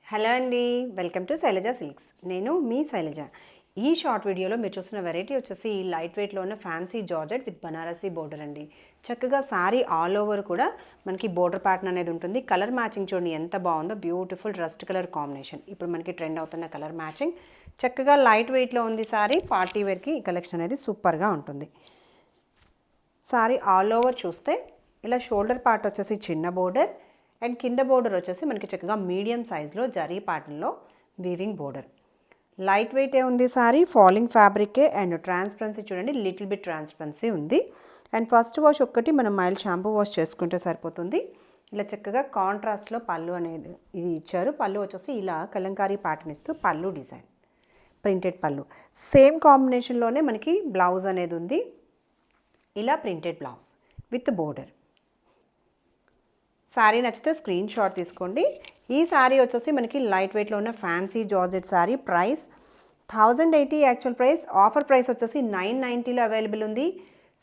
Hello అండి, welcome to Shailaja silks. నేను మీ శైలజ. ఈ షార్ట్ వీడియోలో మీరు చూసిన వెరైటీ వచ్చేసి లైట్ వెయిట్లో ఉన్న fancy georgette with Banarasi border అండి. చక్కగా సారీ ఆల్ ఓవర్ కూడా మనకి బోర్డర్ ప్యాటర్న్ అనేది ఉంటుంది. కలర్ మ్యాచింగ్ చూడండి ఎంత బాగుందో, బ్యూటిఫుల్ రస్ట్ కలర్ కాంబినేషన్. ఇప్పుడు మనకి ట్రెండ్ అవుతున్న కలర్ మ్యాచింగ్. చక్కగా లైట్ వెయిట్లో ఉంది సారీ. పార్టీ వేర్కి ఈ కలెక్షన్ అనేది సూపర్గా ఉంటుంది. సారీ ఆల్ ఓవర్ చూస్తే ఇలా షోల్డర్ పార్ట్ వచ్చేసి చిన్న బోర్డర్ అండ్ కింద బోర్డర్ వచ్చేసి మనకి చక్కగా మీడియం సైజ్లో జరీ ప్యాటర్న్లో వీవింగ్ బోర్డర్. లైట్ వెయిటే ఉంది సారీ, ఫాలింగ్ ఫ్యాబ్రికే అండ్ ట్రాన్స్పరెన్సీ చూడండి, లిటిల్ బిట్ ట్రాన్స్పరెన్సీ ఉంది. అండ్ ఫస్ట్ వాష్ ఒక్కటి మనం మైల్డ్ షాంపూ వాష్ చేసుకుంటే సరిపోతుంది. ఇలా చక్కగా కాంట్రాస్ట్లో పళ్ళు అనేది ఇది ఇచ్చారు. పళ్ళు వచ్చేసి ఇలా కలంకారీ ప్యాటర్న్ ఇస్తూ పళ్ళు డిజైన్, ప్రింటెడ్ పళ్ళు. సేమ్ కాంబినేషన్లోనే మనకి బ్లౌజ్ అనేది ఉంది. ఇలా printed blouse with border. Sari నచ్చితే స్క్రీన్ షాట్ తీసుకోండి. ఈ శారీ వచ్చేసి మనకి లైట్ వెయిట్లో ఉన్న fancy georgette sari. Price 1080 actual price. Offer price వచ్చేసి 990లో అవైలబుల్ ఉంది.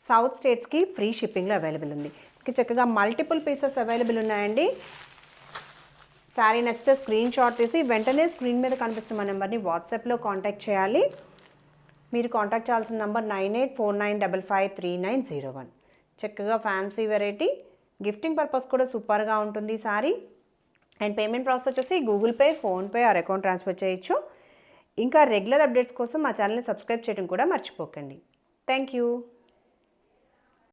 సౌత్ స్టేట్స్కి ఫ్రీ షిప్పింగ్లో అవైలబుల్ ఉంది. చక్కగా మల్టిపుల్ పీసెస్ అవైలబుల్ ఉన్నాయండి. శారీ నచ్చితే స్క్రీన్ షాట్ తీసి వెంటనే స్క్రీన్ మీద కనిపిస్తున్న నెంబర్ని వాట్సాప్లో కాంటాక్ట్ చేయాలి. మీరు కాంటాక్ట్ చేయాల్సిన నెంబర్ 9849553901. చక్కగా ఫ్యాన్సీ వెరైటీ, గిఫ్టింగ్ పర్పస్ కూడా సూపర్గా ఉంటుంది సారీ. అండ్ పేమెంట్ ప్రాసెస్ వచ్చేసి Google pay, PhonePe are account transfer చేయొచ్చు. ఇంకా రెగ్యులర్ అప్డేట్స్ కోసం మా ఛానల్ని సబ్స్క్రైబ్ చేయడం కూడా మర్చిపోకండి. Thank you.